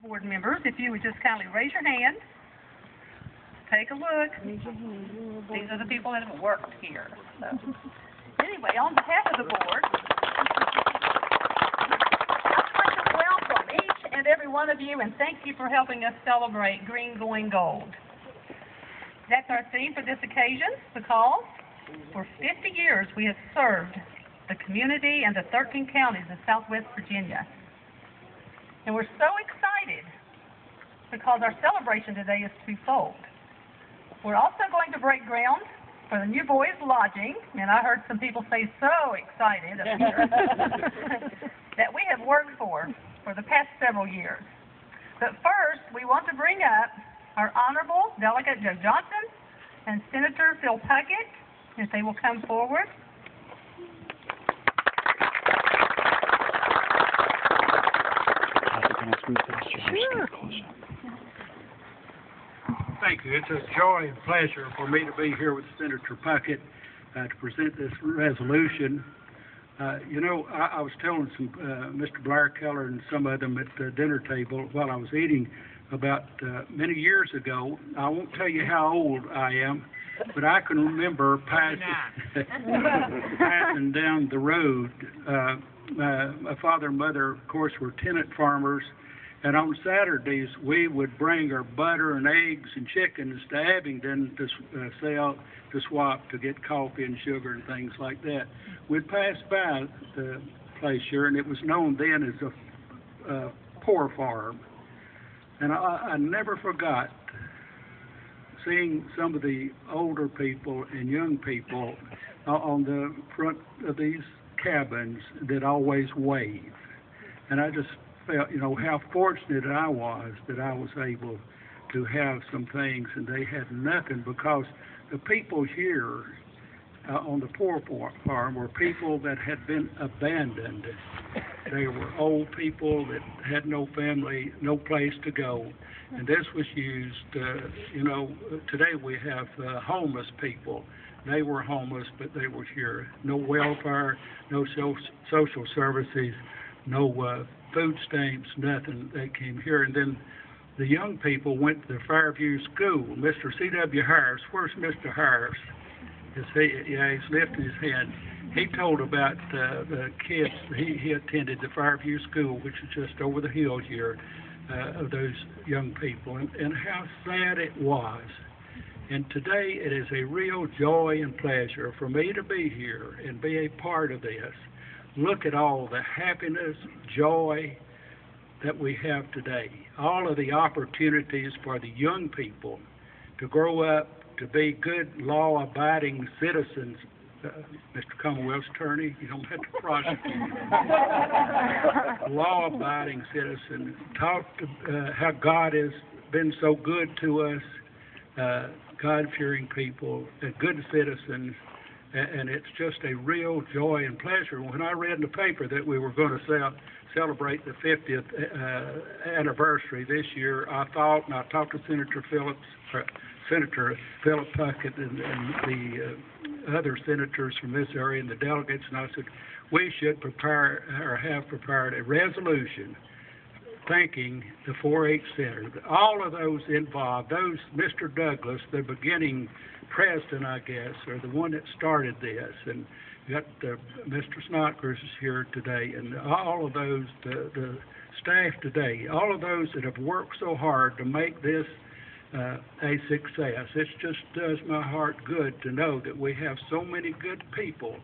Board members, if you would just kindly raise your hand, take a look. These are the people that have worked here. So, anyway, on behalf of the board, I'd like to welcome each and every one of you and thank you for helping us celebrate Green Going Gold. That's our theme for this occasion because for 50 years we have served the community and the 13 counties of Southwest Virginia. And we're so excited because our celebration today is twofold. We're also going to break ground for the new boys' lodging, and I heard some people say so excited up here, that we have worked for the past several years. But first, we want to bring up our Honorable Delegate Joe Johnson and Senator Phil Puckett, if they will come forward. Sure. Thank you. It's a joy and pleasure for me to be here with Senator Puckett to present this resolution. I was telling Mr. Blair Keller and some of them at the dinner table while I was eating about many years ago. I won't tell you how old I am, but I can remember passing down the road. My father and mother, of course, were tenant farmers, and on Saturdays we would bring our butter and eggs and chickens to Abingdon to swap to get coffee and sugar and things like that. We'd pass by the place here, and it was known then as a poor farm. And I never forgot seeing some of the older people and young people on the front of these cabins that always wave. And I just felt, how fortunate I was that I was able to have some things and they had nothing, because the people here on the poor farm were people that had been abandoned. They were old people that had no family, no place to go. And this was used, today we have homeless people. They were homeless, but they were here. No welfare, no social services, no food stamps, nothing. They came here. And then the young people went to the Fairview School. Mr. C.W. Harris, where's Mr. Harris? He's lifting his hand. He told about the kids. He attended the Fairview School, which is just over the hill here, of those young people, and how sad it was. And today it is a real joy and pleasure for me to be here and be a part of this. Look at all the happiness, joy that we have today. All of the opportunities for the young people to grow up to be good law-abiding citizens. Mr. Commonwealth's attorney, you don't have to prosecute. Law-abiding citizens. Talk to how God has been so good to us. God-fearing people, good citizens, and it's just a real joy and pleasure. When I read in the paper that we were going to celebrate the 50th anniversary this year, I thought, and I talked to Senator Philip Puckett and the other senators from this area and the delegates, and I said, we should prepare or have prepared a resolution thanking the 4-H Center. All of those involved, Mr. Douglas, the beginning president, I guess, or the one that started this, and you got Mr. Snodgrass is here today, and all of those, the staff today, all of those that have worked so hard to make this a success. It just does my heart good to know that we have so many good people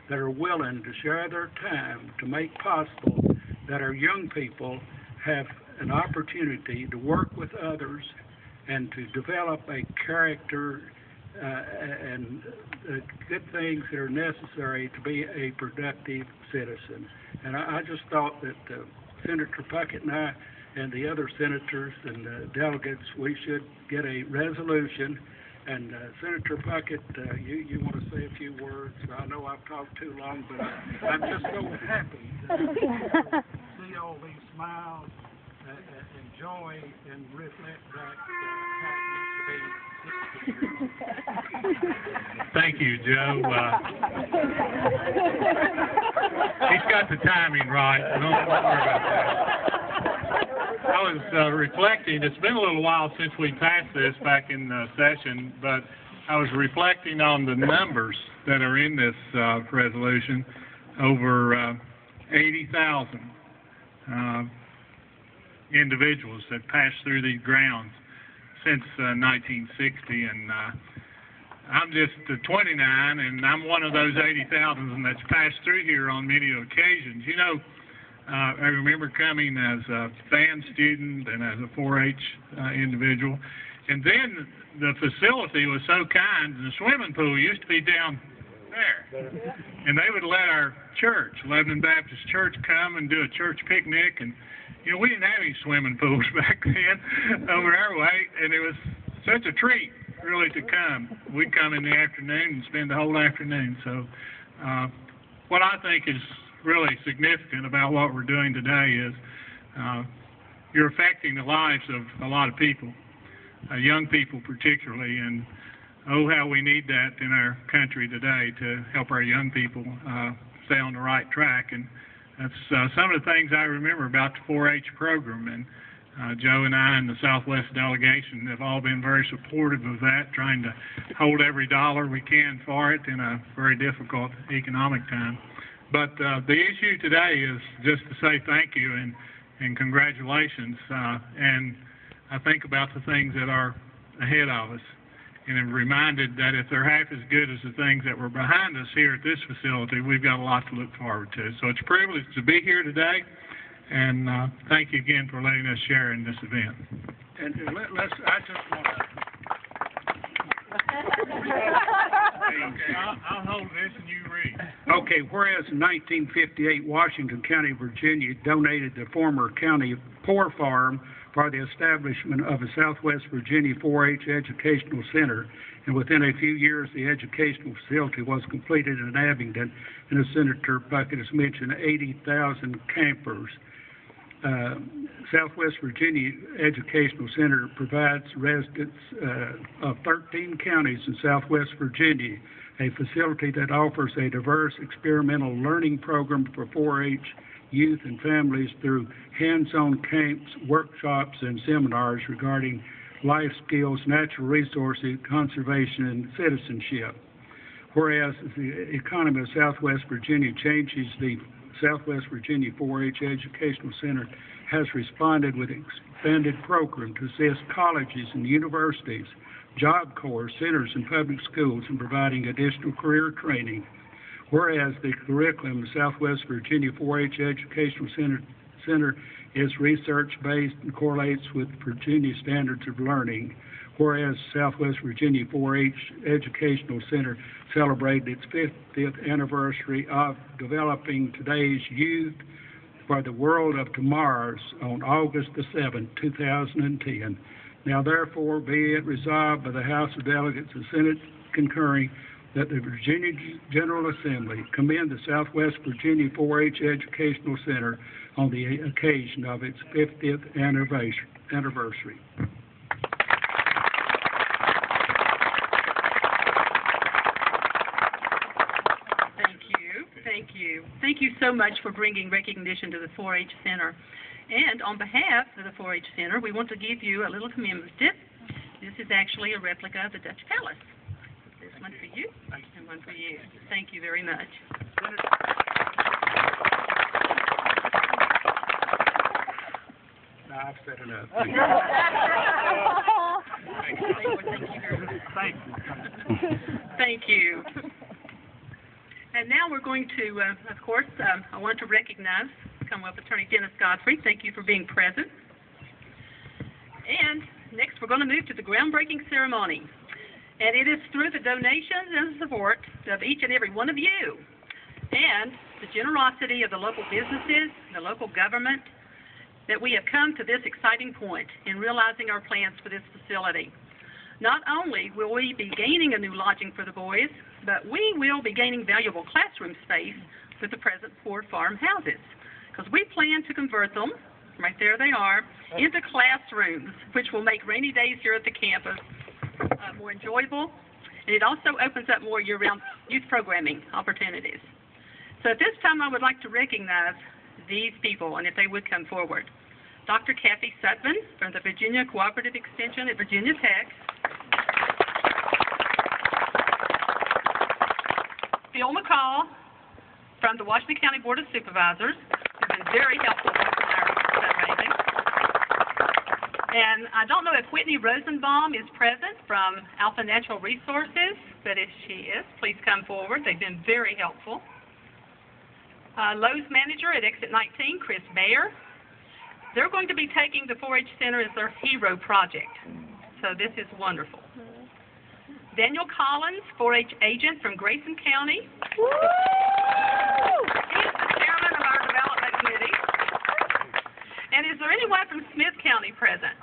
that are willing to share their time to make possible that our young people have an opportunity to work with others and to develop a character and good things that are necessary to be a productive citizen. And I just thought that Senator Puckett and I and the other senators and delegates, we should get a resolution. And Senator Puckett, you want to say a few words? I know I've talked too long, but I'm just so happy to see all these smiles and joy and reflect back how it used to be. Thank you, Joe. He's got the timing right. Don't worry about that. I was reflecting. It's been a little while since we passed this back in session, but I was reflecting on the numbers that are in this resolution. Over 80,000 individuals that passed through these grounds since 1960, and I'm just 29, and I'm one of those 80,000 that's passed through here on many occasions. You know, I remember coming as a band student and as a 4-H individual, and then the facility was so kind. The swimming pool used to be down there, and they would let our church, Lebanon Baptist Church, come and do a church picnic, and you know, we didn't have any swimming pools back then over our way, and it was such a treat really to come. We'd come in the afternoon and spend the whole afternoon. So what I think is really significant about what we're doing today is you're affecting the lives of a lot of people, young people particularly, and oh, how we need that in our country today to help our young people stay on the right track. And that's some of the things I remember about the 4-H program. And Joe and I and the Southwest delegation have all been very supportive of that, trying to hold every dollar we can for it in a very difficult economic time. But the issue today is just to say thank you and congratulations. And I think about the things that are ahead of us, and I'm reminded that if they're half as good as the things that were behind us here at this facility, we've got a lot to look forward to. So it's a privilege to be here today, and thank you again for letting us share in this event. And I just want to... I'll hold this and you read. Okay, whereas in 1958, Washington County, Virginia, donated the former county Poor Farm for the establishment of a Southwest Virginia 4-H Educational Center, and within a few years the educational facility was completed in Abingdon, and as Senator Bucket has mentioned, 80,000 campers. Southwest Virginia Educational Center provides residents of 13 counties in Southwest Virginia a facility that offers a diverse experimental learning program for 4-H youth and families through hands-on camps, workshops, and seminars regarding life skills, natural resources, conservation, and citizenship. Whereas the economy of Southwest Virginia changes, the Southwest Virginia 4-H Educational Center has responded with an expanded program to assist colleges and universities, job corps, centers, and public schools in providing additional career training. Whereas the curriculum of Southwest Virginia 4-H Educational Center is research-based and correlates with Virginia standards of learning. Whereas Southwest Virginia 4-H Educational Center celebrated its 50th anniversary of developing today's youth for the world of tomorrow's on August the 7th, 2010. Now therefore be it resolved by the House of Delegates and Senate concurring that the Virginia General Assembly commend the Southwest Virginia 4-H Educational Center on the occasion of its 50th anniversary. Thank you so much for bringing recognition to the 4-H Center. And on behalf of the 4-H Center, we want to give you a little commemorative. This is actually a replica of the Dutch Palace. This one for you and one for you. Thank you very much. No, I've set it up. Thank you. And now we're going to, of course, I want to recognize Commonwealth Attorney Dennis Godfrey. Thank you for being present. And next we're going to move to the groundbreaking ceremony. And it is through the donations and support of each and every one of you and the generosity of the local businesses, the local government, that we have come to this exciting point in realizing our plans for this facility. Not only will we be gaining a new lodging for the boys, but we will be gaining valuable classroom space with the present Poor Farm houses, because we plan to convert them, right there they are, into classrooms, which will make rainy days here at the campus more enjoyable, and it also opens up more year-round youth programming opportunities. So at this time, I would like to recognize these people, and if they would come forward. Dr. Kathy Sutman from the Virginia Cooperative Extension at Virginia Tech. Phil McCall from the Washington County Board of Supervisors, who's been very helpful in our fundraising. And I don't know if Whitney Rosenbaum is present from Alpha Natural Resources, but if she is, please come forward. They've been very helpful. Lowe's manager at Exit 19, Chris Bayer. They're going to be taking the 4-H Center as their hero project. So this is wonderful. Daniel Collins, 4-H agent from Grayson County. Woo! He is the chairman of our development committee. And is there anyone from Smith County present?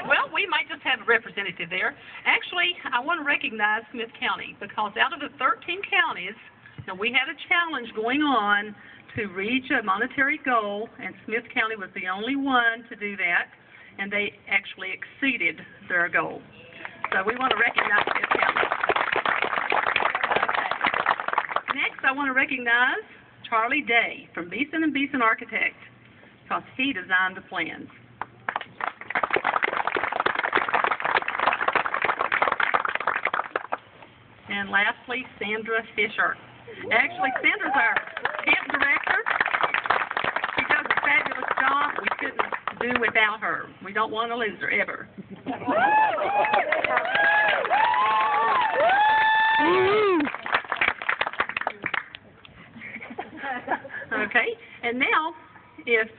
Well, we might just have a representative there. Actually, I want to recognize Smith County because out of the 13 counties, now we had a challenge going on to reach a monetary goal, and Smith County was the only one to do that, and they actually exceeded their goal. So we want to recognize Smith County. Okay. Next, I want to recognize Charlie Day from Beeson & Beeson Architect because he designed the plans. And lastly, Sandra Fisher. Actually, Sandra's our camp director. She does a fabulous job. We couldn't do without her. We don't want to lose her, ever. Okay, and now, if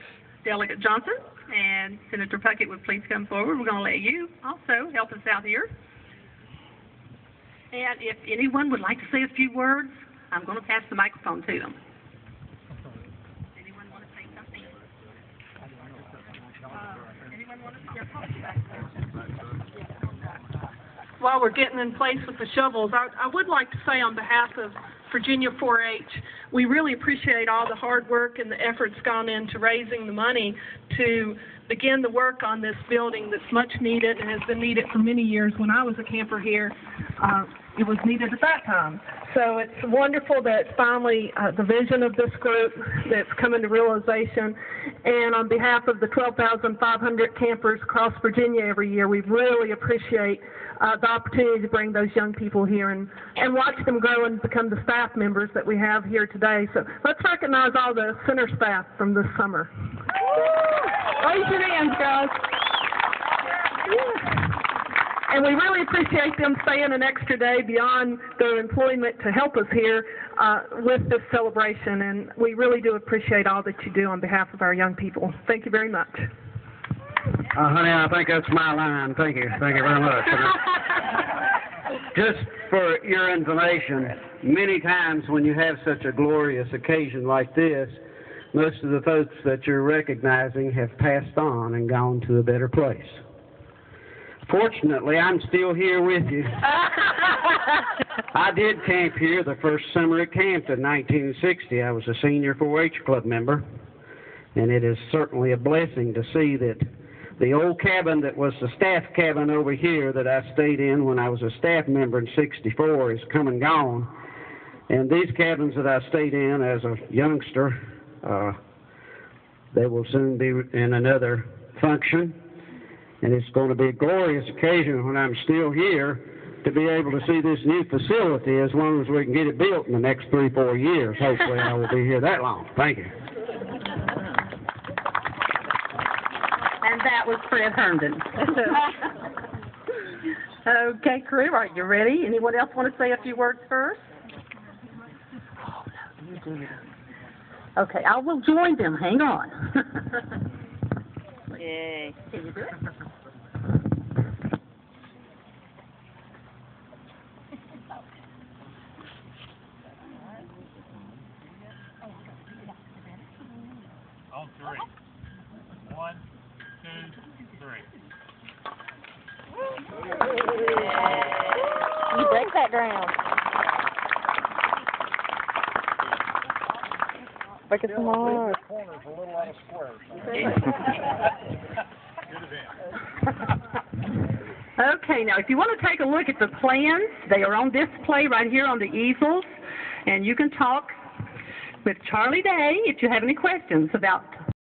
Delegate Johnson and Senator Puckett would please come forward, we're going to let you also help us out here. And if anyone would like to say a few words, I'm going to pass the microphone to them. Anyone want to say something? Anyone want to? While we're getting in place with the shovels, I would like to say on behalf of Virginia 4-H, we really appreciate all the hard work and the efforts gone into raising the money to begin the work on this building that's much needed and has been needed for many years. When I was a camper here, it was needed at that time. So it's wonderful that finally the vision of this group that's coming to realization. And on behalf of the 12,500 campers across Virginia every year, we really appreciate the opportunity to bring those young people here and watch them grow and become the staff members that we have here today. So let's recognize all the center staff from this summer. Raise your hands, guys. And we really appreciate them staying an extra day beyond their employment to help us here with this celebration. And we really do appreciate all that you do on behalf of our young people. Thank you very much. Honey, I think that's my line. Thank you. Thank you very much. Just for your information, many times when you have such a glorious occasion like this, most of the folks that you're recognizing have passed on and gone to a better place. Fortunately, I'm still here with you. I did camp here the first summer it camped in 1960. I was a senior 4-H club member, and it is certainly a blessing to see that the old cabin that was the staff cabin over here that I stayed in when I was a staff member in '64 is come and gone. And these cabins that I stayed in as a youngster, they will soon be in another function. And it's going to be a glorious occasion when I'm still here to be able to see this new facility as long as we can get it built in the next 3-4 years. Hopefully I will be here that long. Thank you. And that was Fred Herndon. Okay, crew, are you ready? Anyone else want to say a few words first? Oh, no, you do. Okay, I will join them. Hang on. Yay. Can you do it? On three. 1, 2, 3. You break that ground. Break it some more. Corner's a little out of square. Okay, now if you want to take a look at the plans, they are on display right here on the easels, and you can talk with Charlie Day if you have any questions about